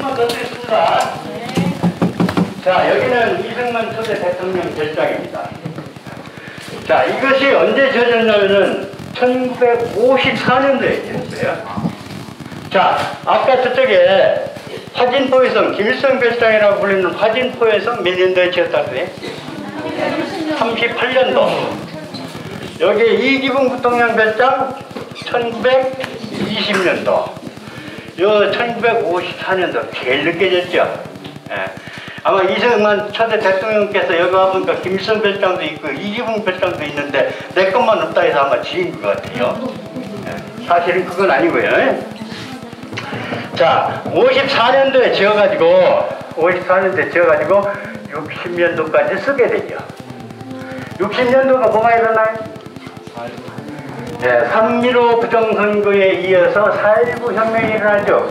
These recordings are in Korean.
조금만 더 드리겠습니다. 자, 여기는 이승만 초대 대통령 별장입니다. 자, 이것이 언제 지어졌냐면은 1954년도에 지었어요. 자, 아까 저쪽에 화진포에서 김일성 별장이라고 불리는 화진포에서 몇 년도에 지었다고 그래요? 38년도. 여기 이기붕 부통령 별장 1920년도. 요 1954년도 제일 늦게 졌죠. 예. 아마 이승만 초대 대통령께서 여기 와보니까 김일성 별장도 있고 이기붕 별장도 있는데 내 것만 없다 해서 아마 지은 것 같아요. 예. 사실은 그건 아니고요. 자, 54년도에 지어가지고 60년도까지 쓰게 되죠. 60년도가 뭐가 일어나요? 네, 3.15 부정선거에 이어서 4.19 혁명이 일어나죠.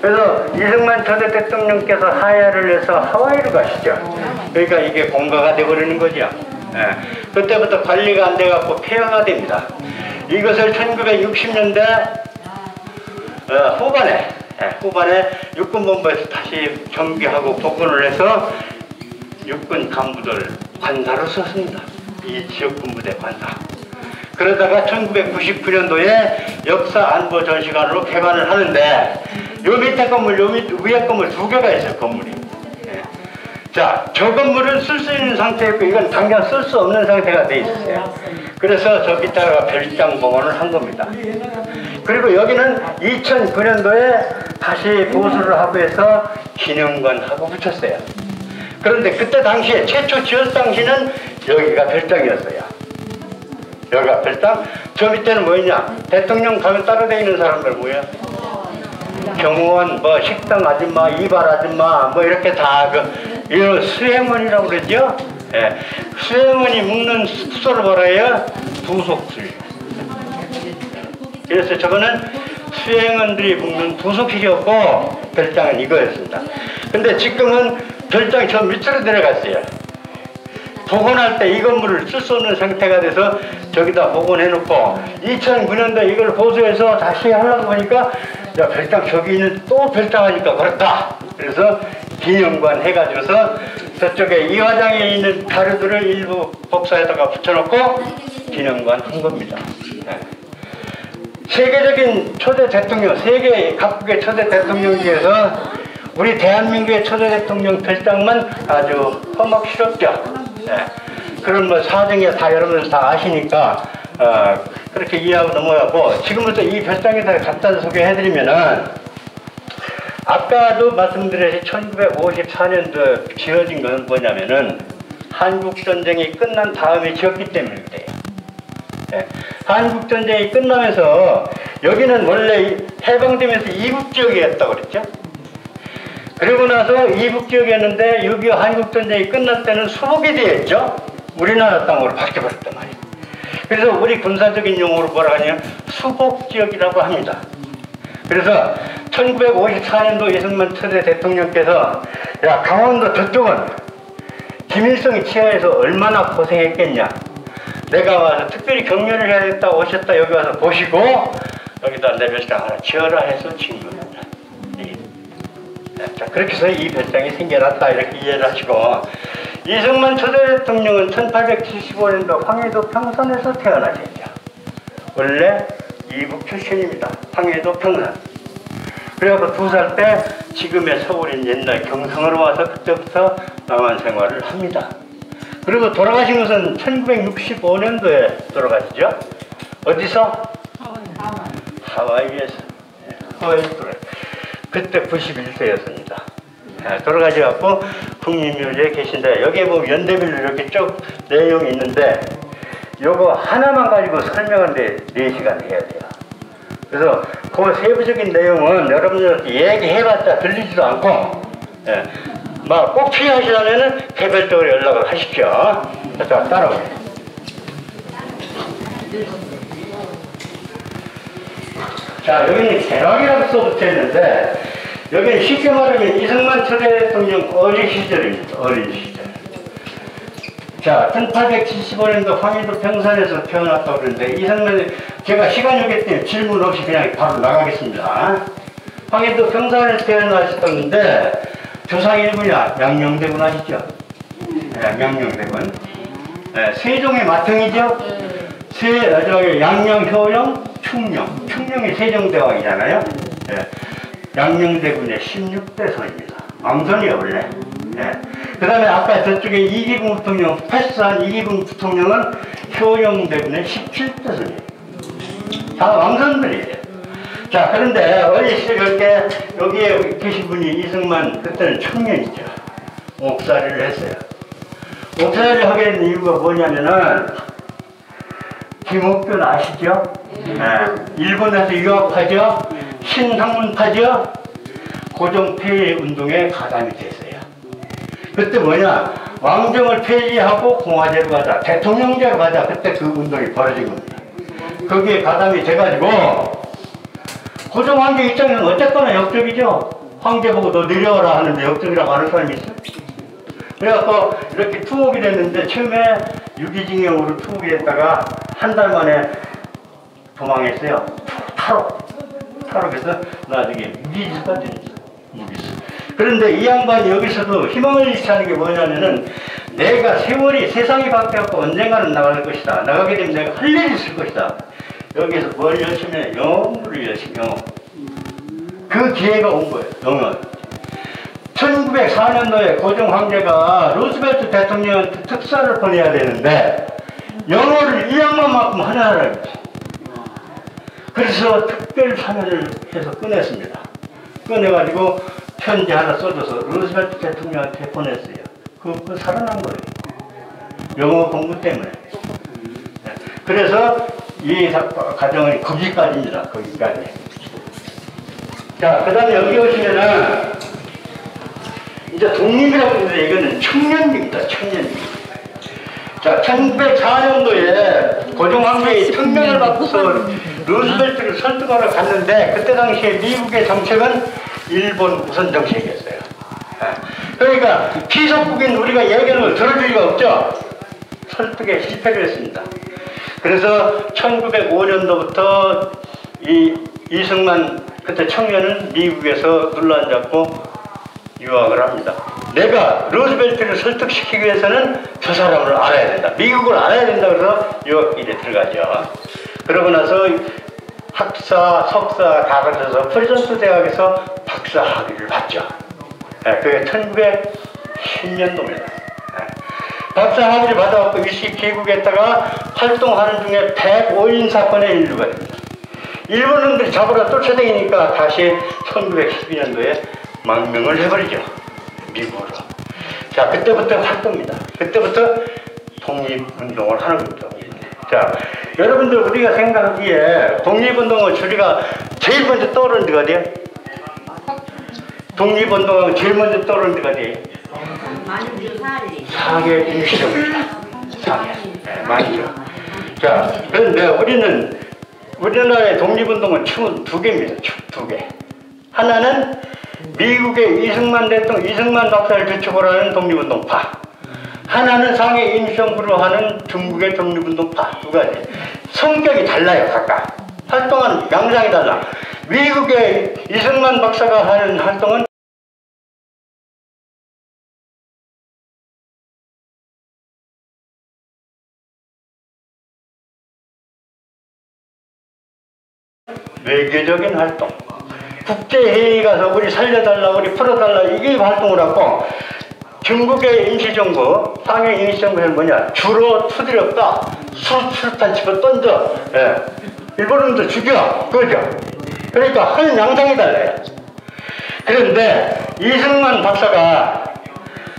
그래서 이승만 초대 대통령께서 하야를 해서 하와이로 가시죠. 그러니까 이게 공가가 돼버리는 거죠. 네, 그때부터 관리가 안 돼갖고 폐허가 됩니다. 이것을 1960년대 후반에 육군본부에서 다시 정비하고 복원을 해서 육군 간부들 관사로 썼습니다. 이 지역군부대 관사. 그러다가 1999년도에 역사안보전시관으로 개관을 하는데 요 밑에 건물, 요 위에 건물 두 개가 있어요, 건물이. 네. 자, 저 건물은 쓸 수 있는 상태였고 이건 당장 쓸 수 없는 상태가 돼 있었어요. 그래서 저 밑에다가 별장 복원을 한 겁니다. 그리고 여기는 2009년도에 다시 보수를 하고 해서 기념관하고 붙였어요. 그런데 그때 당시에 최초 지을 당시는 여기가 별장이었어요. 여기가 별장. 저 밑에는 뭐였냐? 대통령 가면 따로 다니는 사람들 뭐야? 경호원, 뭐 식당 아줌마, 이발 아줌마, 뭐 이렇게 다 이런 수행원이라고 그러죠? 예. 수행원이 묵는 숙소를 뭐라 해요? 부속실. 그래서 저거는 수행원들이 묵는 부속실이었고 별장은 이거였습니다. 근데 지금은 별장이 저 밑으로 내려갔어요. 복원할 때 이 건물을 쓸 수 없는 상태가 돼서 저기다 복원해놓고 2009년도에 이걸 보수해서 다시 하려고 보니까 야, 별장 저기 있는 또 별장 하니까 그렇다. 그래서 기념관 해가지고서 저쪽에 이 화장에 있는 자료들을 일부 복사에다가 붙여놓고 기념관 한 겁니다. 네. 세계적인 초대 대통령, 세계 각국의 초대 대통령 중에서 우리 대한민국의 초대 대통령 별장만 아주 험악스럽죠. 네. 그런 뭐 사정에 다 여러분들 다 아시니까 그렇게 이해하고 넘어가고 지금부터 이 별장에 대해 간단히 소개해드리면은 아까도 말씀드렸듯이 1954년도 지어진 건 뭐냐면은 한국전쟁이 끝난 다음에 지었기 때문에 그래요. 네. 한국전쟁이 끝나면서 여기는 원래 해방되면서 이국지역이었다고 그랬죠. 그리고 나서 이북지역이었는데 6.25 한국전쟁이 끝날 때는 수복이 되었죠. 우리나라 땅으로 바뀌어버렸단 말이에요. 그래서 우리 군사적인 용어로 뭐라 하냐면 수복지역이라고 합니다. 그래서 1954년도 이승만 초대 대통령께서 야, 강원도 저쪽은 김일성이 치하에서 얼마나 고생했겠냐. 내가 와서 특별히 격려를 해야겠다고 오셨다. 여기 와서 보시고 여기다 내 별장 하나 지어라 해서 지은 겁니다. 자, 그렇게 해서 이 별장이 생겨났다 이렇게 이해를 하시고 이승만 초대 대통령은 1875년도 황해도 평산에서 태어나셨죠. 원래 이북 출신입니다. 황해도 평산. 그래갖고 2살 때 지금의 서울인 옛날 경성으로 와서 그때부터 남한 생활을 합니다. 그리고 돌아가신 것은 1965년도에 돌아가시죠. 어디서? 하와이에서. 하와이에서 돌아가셨어요. 그때 91세였습니다. 돌아가셔갖고 국립묘지에 계신데 여기에 보면 연대별로 이렇게 쭉 내용이 있는데 요거 하나만 가지고 설명하는데 4시간 해야 돼요. 그래서 그 세부적인 내용은 여러분들한테 얘기해봤자 들리지도 않고 막 꼭 필요하시다면 개별적으로 연락을 하십시오. 자, 따라오세요. 자, 여기는 개락이라고 써붙여있는데 여기는 쉽게 말하면 이승만 초대 대통령 어린 시절입니다. 어린 시절. 자, 1875년도 황해도 평산에서 태어났다고 그러는데 이승만이 제가 시간이 없기 때문에 질문 없이 그냥 바로 나가겠습니다. 황해도 평산에 태어나셨는데 조상 일군이 양녕대군 아시죠? 네, 양녕대군. 네, 세종의 맏형이죠? 양녕, 효령, 충령. 충령이 세종대왕이잖아요. 네, 양녕대군의 16대 선입니다. 왕선이에요, 원래. 네. 그 다음에 아까 저쪽에 이기붕 부통령, 패스한 이기붕 부통령은 효령대군의 17대 선이에요. 다 왕선들이에요. 자, 그런데 어린 시절에 여기에 계신 분이 이승만, 그때는 청년이죠. 옥살이를 했어요. 옥살이를 하게 된 이유가 뭐냐면은, 김옥균 아시죠? 네. 일본에서 유학하죠? 신학문파죠? 고종폐해 운동에 가담이 됐어요. 그때 뭐냐? 왕정을 폐지하고 공화제로 가자, 대통령제로 가자. 그때 그 운동이 벌어진 겁니다. 거기에 가담이 돼가지고, 고종 황제 입장에서는 어쨌거나 역적이죠. 황제 보고 너 내려와라 하는데 역적이라고 하는 사람이 있어. 그래갖고 이렇게 투옥이 됐는데 처음에 유기징역으로 투옥이 됐다가 한 달 만에 도망했어요. 탈옥해서 나중에 무기지가 됐어요. 무기지. 그런데 이 양반이 여기서도 희망을 잃지 않은 게 뭐냐면은 내가 세월이 세상이 바뀌었고 언젠가는 나갈 것이다. 나가게 되면 내가 할 일이 있을 것이다. 여기서 뭘 열심히 해? 영어를 열심히 해. 그 기회가 온 거예요. 영어. 1904년도에 고종 황제가 루스벨트 대통령한테 특사를 보내야 되는데 영어를 이 양반만큼 하나를 그래서 특별 사면을 해서 꺼냈습니다. 꺼내가지고 편지 하나 써줘서 루스벨트 대통령한테 보냈어요. 그거 살아난 거예요. 영어 공부 때문에. 그래서 이 과정은 거기까지입니다. 거기까지. 자, 그 다음에 여기 오시면은 이제 독립이라고 하는데 이거는 청년입니다. 청년입니다. 자, 1904년도에 고종 황제의 특명을 받고서 루스벨트를 설득하러 갔는데 그때 당시에 미국의 정책은 일본 우선 정책이었어요. 그러니까 피석국인 우리가 얘기를 들어줄 리가 없죠. 설득에 실패를 했습니다. 그래서 1905년도부터 이승만 그때 청년은 미국에서 눌러앉았고 유학을 합니다. 내가 루스벨트를 설득시키기 위해서는 저 사람을 알아야 된다. 미국을 알아야 된다. 그래서 유학길에 들어가죠. 그러고 나서 학사, 석사 다 거쳐서 프리전스 대학에서 박사 학위를 받죠. 그게 1910년도입니다. 박사 학위를 받아갖고 일시 귀국했다가 활동하는 중에 105인 사건에 인류가 됩니다. 일본인들이 잡으러 쫓아다니니까 다시 1912년도에 망명을 해버리죠. 미국으로. 자, 그때부터 활동입니다. 그때부터 독립운동을 하는 겁니다. 자, 여러분들 우리가 생각하기에 독립운동은 우리가 제일 먼저 떠오르는 데가 어디야? 독립운동은 제일 먼저 떠오르는 데가 어디야? 상해 임시정부입니다. 상해. 네, 많이죠. 자, 그런데 우리나라의 독립운동은 총 두 개입니다. 총 두 개. 하나는 미국의 이승만 대통령, 이승만 박사를 주축으로 하는 독립운동파. 하나는 상해 임시정부로 하는 중국의 독립운동파. 두 가지. 성격이 달라요, 각각. 활동하는 양상이 달라. 미국의 이승만 박사가 하는 활동은 외교적인 활동. 국제회의 가서 우리 살려달라, 우리 풀어달라, 이게 활동을 하고, 중국의 임시정부, 상해 임시정부는 뭐냐? 주로 투드렸다. 술탄 집어 던져. 예. 일본인들 죽여. 그거죠. 그러니까 하는 양상이 달라요. 그런데 이승만 박사가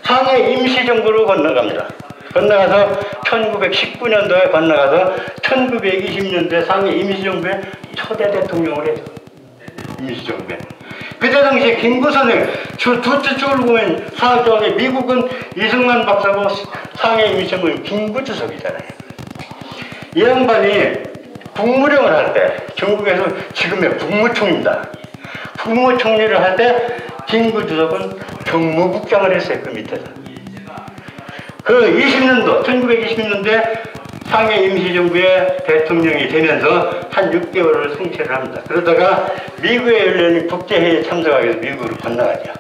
상해 임시정부로 건너갑니다. 건너가서 1919년도에 건너가서 1920년도에 상해 임시정부의 초대 대통령을 해요. 임시정부에. 그때 당시에 김구선을 두째 쪽으로 보면 사정에 미국은 이승만 박사고 상해 임시정부는 김구주석이잖아요. 이 양반이 국무령을 할 때 중국에서 지금의 국무총리입니다. 국무총리를 할 때 김구주석은 경무국장을 했어요. 그 밑에서. 그 20년도 1920년도에 상해 임시정부의 대통령이 되면서 한 6개월을 통치를 합니다. 그러다가 미국에 열리는 국제회의에 참석하기 위해서 미국으로 건너가죠.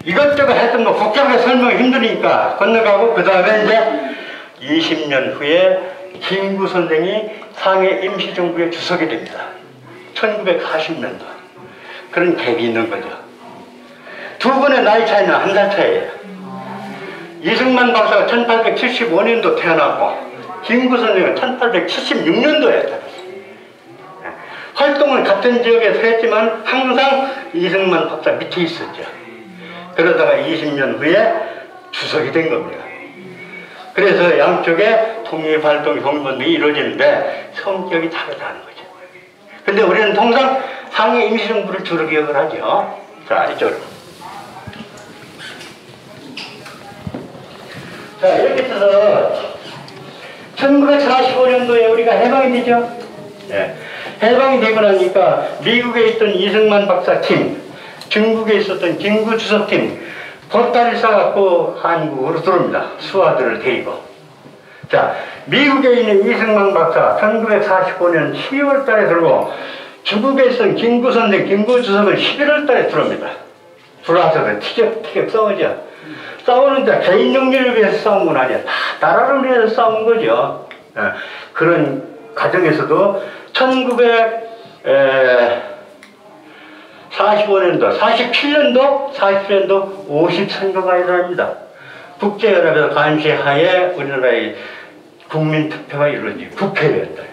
이것저것 했던 거 복잡하게 설명이 힘드니까 건너가고, 그 다음에 이제 20년 후에 김구 선생이 상해 임시정부의 주석이 됩니다. 1940년도. 그런 갭이 있는 거죠. 두 분의 나이 차이는 한 살 차이예요. 이승만 박사가 1875년도 태어났고 김구 선생은 1876년도에 태어났어요. 활동을 같은 지역에서 했지만 항상 이승만 박사 밑에 있었죠. 그러다가 20년 후에 주석이 된 겁니다. 그래서 양쪽에 독립활동 경선이 이루어지는데 성격이 다르다는 거죠. 근데 우리는 통상 상해 임시정부를 주로 기억을 하죠. 자, 이쪽으로. 자, 이렇게 해서 1945년도에 우리가 해방이 되죠. 네. 해방이 되고 나니까 미국에 있던 이승만 박사 팀, 중국에 있었던 김구 주석팀, 보따리 싸갖고 한국으로 들어옵니다. 수하들을 데리고. 자, 미국에 있는 이승만 박사 1945년 12월 달에 들어오고, 중국에 있던 김구 선생, 김구 주석은 11월 달에 들어옵니다. 들어와서 티격티격 싸우죠. 싸우는데 개인 영리를 위해서 싸운 건 아니야. 다 나라를 위해서 싸운 거죠. 그런 과정에서도 1945년도, 47년도 50선거가 일어납니다. 국제연합에서 감시하에 우리나라의 국민투표가 이루어지고 국회의원들.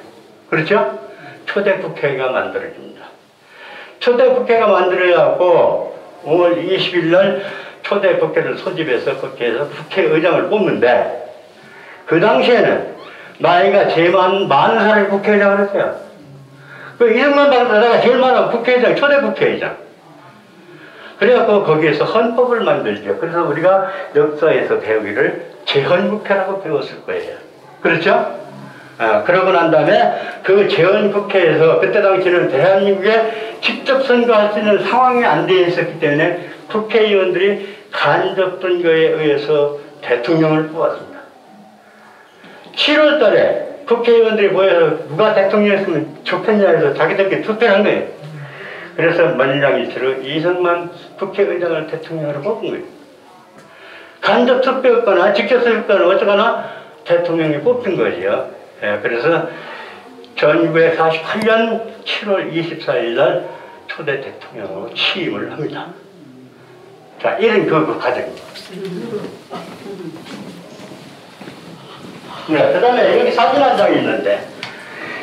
그렇죠? 초대 국회가 만들어집니다. 초대 국회가 만들어져갖고 5월 20일 날 초대 국회를 소집해서 국회에서 국회의장을 뽑는데, 그 당시에는 나이가 제일 많은 사람이 국회의장을 했어요. 그 이승만 박사가 제일 많은 국회의장, 초대 국회의장. 그래갖고 거기에서 헌법을 만들죠. 그래서 우리가 역사에서 배우기를 재헌국회라고 배웠을 거예요. 그렇죠? 그러고 난 다음에 그 재헌국회에서, 그때 당시에는 대한민국에 직접 선거할 수 있는 상황이 안 되어 있었기 때문에 국회의원들이 간접 선거에 의해서 대통령을 뽑았습니다. 7월 달에 국회의원들이 모여서 누가 대통령이었으면 좋겠냐 해서 자기들끼리 투표를 한 거예요. 그래서 만장일치로 이승만 국회의장을 대통령으로 뽑은 거예요. 간접 투표였거나 직접 투표였거나 어쩌거나 대통령이 뽑힌 거죠. 그래서 1948년 7월 24일 날 초대 대통령으로 취임을 합니다. 자, 이런 그 과정입니다. 네, 그 다음에 여기 사진 한 장이 있는데,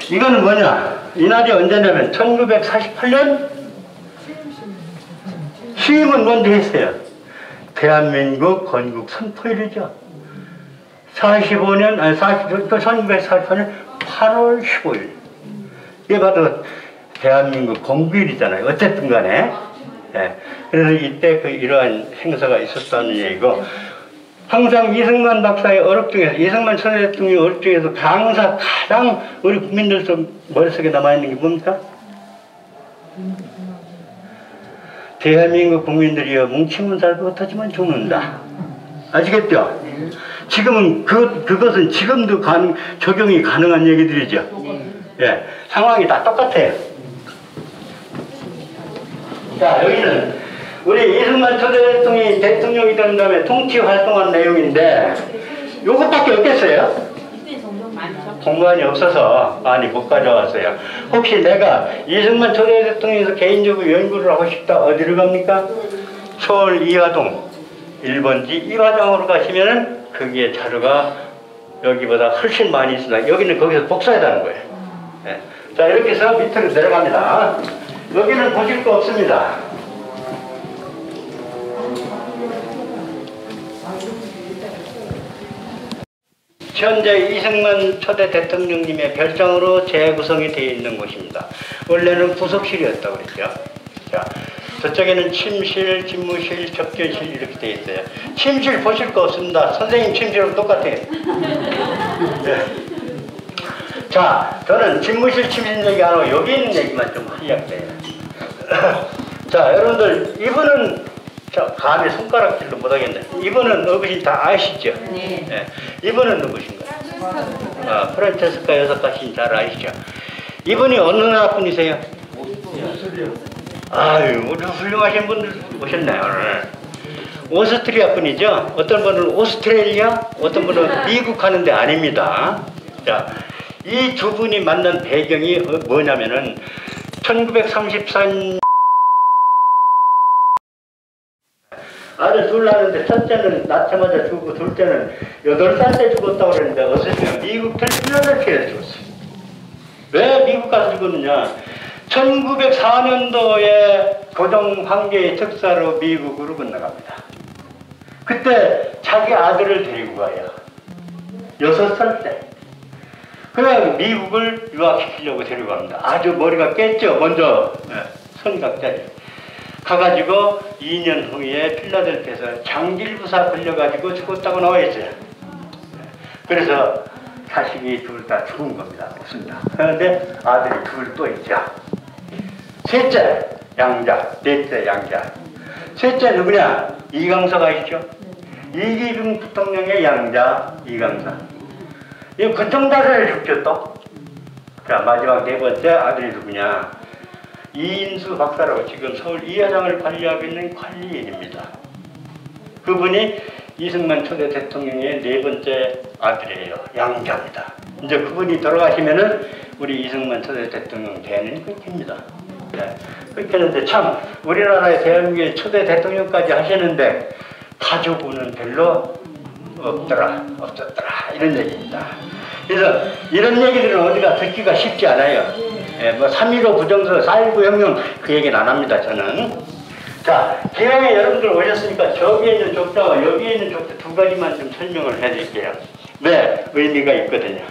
이거는 뭐냐? 이날이 언제냐면 1948년 취임은 먼저 했어요. 대한민국 건국 선포일이죠. 1948년 8월 15일. 이게 바로 대한민국 건국일이잖아요. 어쨌든 간에. 예. 그래서 이때 이러한 행사가 있었다는 얘기고, 항상 이승만 박사의 어록 중에서, 이승만 전 대통령의 어록 중에서 항상 가장 우리 국민들 머릿속에 남아있는 게 뭡니까? 대한민국 국민들이여 뭉치면 살고 터지면 죽는다. 아시겠죠? 지금은 그것은 지금도 적용이 가능한 얘기들이죠. 예, 상황이 다 똑같아요. 자, 여기는 우리 이승만 초대 대통령이 대통령이 된 다음에 통치 활동한 내용인데, 요것밖에 없겠어요? 공간이 없어서 많이 못 가져왔어요. 혹시 내가 이승만 초대 대통령에서 개인적으로 연구를 하고 싶다, 어디를 갑니까? 서울 이화동 1번지 이화동으로 가시면은 거기에 자료가 여기보다 훨씬 많이 있습니다. 여기는 거기서 복사해다는 거예요. 네. 자, 이렇게 해서 밑으로 내려갑니다. 여기는 보실 거 없습니다. 현재 이승만 초대 대통령님의 별장으로 재구성이 되어 있는 곳입니다. 원래는 부속실이었다고 그랬죠. 자, 저쪽에는 침실, 집무실, 접견실 이렇게 되어 있어요. 침실 보실 거 없습니다. 선생님 침실은 똑같아요. 네. 자, 저는 집무실, 침실 얘기 안 하고 여기 있는 얘기만 좀 하려고요. 자, 여러분들 이분은 감히 손가락질로 못하겠네. 이분은 어르신 다 아시죠? 네. 네. 이분은 누구신가요? 프란체스카 여사까지 잘 아시죠? 이분이 어느 나라 분이세요? 아유, 우리 훌륭하신 분들 오셨나요, 오늘? 오스트리아 분이죠? 어떤 분은 오스트레일리아, 어떤 분은 미국 가는데 아닙니다. 자, 이 두 분이 만난 배경이 뭐냐면은 1934년 아들 둘 낳았는데 첫째는 낳자마자 죽고 둘째는 8살 때 죽었다고 그랬는데 어디서 미국 필라델피아에서 죽었어요. 왜 미국 가서 죽었느냐? 1904년도에 고종 황제의 특사로 미국으로 건너갑니다. 그때 자기 아들을 데리고 가요. 6살 때. 그래 미국을 유학시키려고 데리고 갑니다. 아주 머리가 깼죠. 먼저 선각자리. 가가지고 2년 후에 필라델피아에서 장질부사 걸려가지고 죽었다고 나와 있어요. 그래서 자식이 둘 다 죽은 겁니다. 없습니다. 그런데 아들이 둘 또 있죠. 셋째 양자, 넷째 양자. 셋째 누구냐? 이강서가 있죠. 이기중 부통령의 양자 이강서. 이 군청다리를 죽죠 또. 자 마지막 네 번째 아들이 누구냐? 이인수 박사라고 지금 서울 이화장을 관리하고 있는 관리인입니다. 그분이 이승만 초대 대통령의 네 번째 아들이에요. 양자입니다. 이제 그분이 돌아가시면은 우리 이승만 초대 대통령 대안이 끊깁니다. 네. 끊기는데 참 우리나라의 대한민국의 초대 대통령까지 하시는데 가족은 별로 없었더라 이런 얘기입니다. 그래서 이런 얘기들은 어디가 듣기가 쉽지 않아요. 예, 뭐 3.15 부정서, 4.19 혁명 그 얘기는 안 합니다 저는. 자, 기왕에 여러분들 오셨으니까 저기에 있는 족자와 여기에 있는 족자 두 가지만 좀 설명을 해드릴게요. 네, 의미가 있거든요.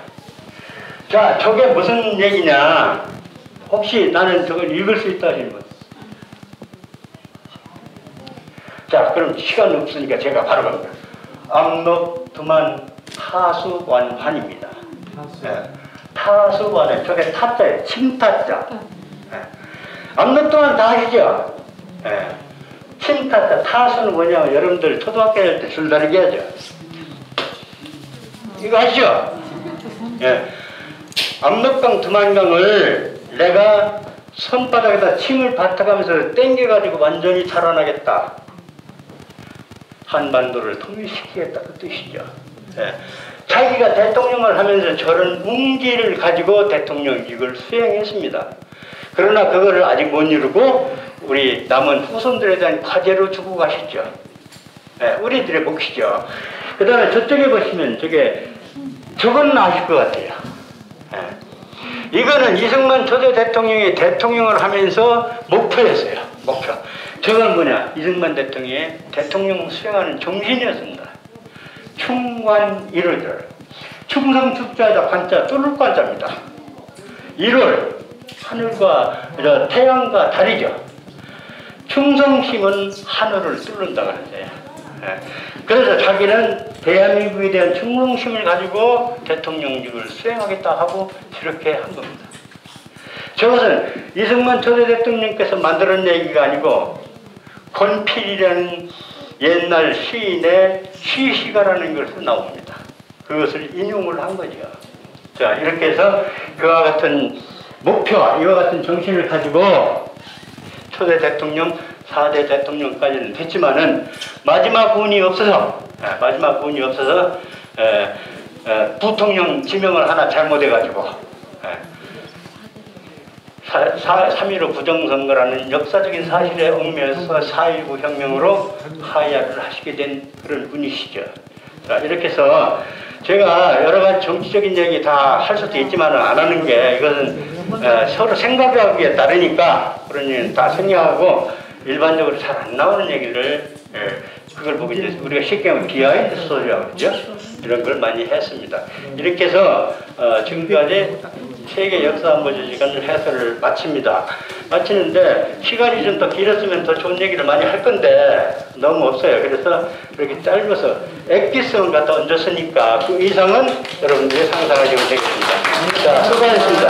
자, 저게 무슨 얘기냐? 혹시 나는 저걸 읽을 수 있다 하시는 분? 자, 그럼 시간 없으니까 제가 바로 갑니다. 암록두만 타수완환입니다. 네. 타수완환, 저게 타자예요. 침타자. 네. 암록두만 다 아시죠? 네. 침타자, 타수는 뭐냐면 여러분들 초등학교 할 때 줄다리기 하죠. 이거 아시죠? 네. 압록강 두만강을 내가 손바닥에다 침을 뱉어가면서 땡겨가지고 완전히 살아나겠다. 한반도를 통일시키겠다 그 뜻이죠. 예. 자기가 대통령을 하면서 저런 운기를 가지고 대통령직을 수행했습니다. 그러나 그거를 아직 못 이루고 우리 남은 후손들에 대한 과제로 주고 가시죠. 예. 우리들의 몫이죠. 그 다음에 저쪽에 보시면 저건 아실 것 같아요. 예. 이거는 이승만 초대 대통령이 대통령을 하면서 목표였어요. 목표. 저건 뭐냐? 이승만 대통령의 대통령 수행하는 정신이었습니다. 충관 1월절. 충성 축자에다 관자 뚫을 관자입니다. 1월 하늘과 태양과 달이죠. 충성심은 하늘을 뚫는다 그러세요. 예. 그래서 자기는 대한민국에 대한 충성심을 가지고 대통령직을 수행하겠다 하고 저렇게 한 겁니다. 저것은 이승만 초대 대통령께서 만들어낸 얘기가 아니고 권필이라는 옛날 시인의 시시가라는 것에서 나옵니다. 그것을 인용을 한 거죠. 자, 이렇게 해서 그와 같은 목표와 이와 같은 정신을 가지고 초대 대통령, 4대 대통령까지는 됐지만은 마지막 운이 없어서 부통령 지명을 하나 잘못해가지고 3.15 부정선거라는 역사적인 사실에 얽매여서 4.19 혁명으로 하야를 하시게 된 그런 분이시죠. 자, 이렇게 해서 제가 여러 가지 정치적인 얘기 다 할 수도 있지만 안 하는 게 이것은 서로 생각하기에 따르니까 그런 얘기는 다 생략하고 일반적으로 잘 안 나오는 얘기를 그걸 보고 이제 우리가 쉽게 하면 비하인드 스토리라고 그러죠. 이런 걸 많이 했습니다. 이렇게 해서 지금까지 세계 역사 안보지 시간을 해설을 마칩니다. 마치는데 시간이 좀 더 길었으면 더 좋은 얘기를 많이 할 건데 너무 없어요. 그래서 이렇게 짧아서 액기성을 갖다 얹었으니까 그 이상은 여러분들이 상상하시면 되겠습니다. 자, 수고하셨습니다.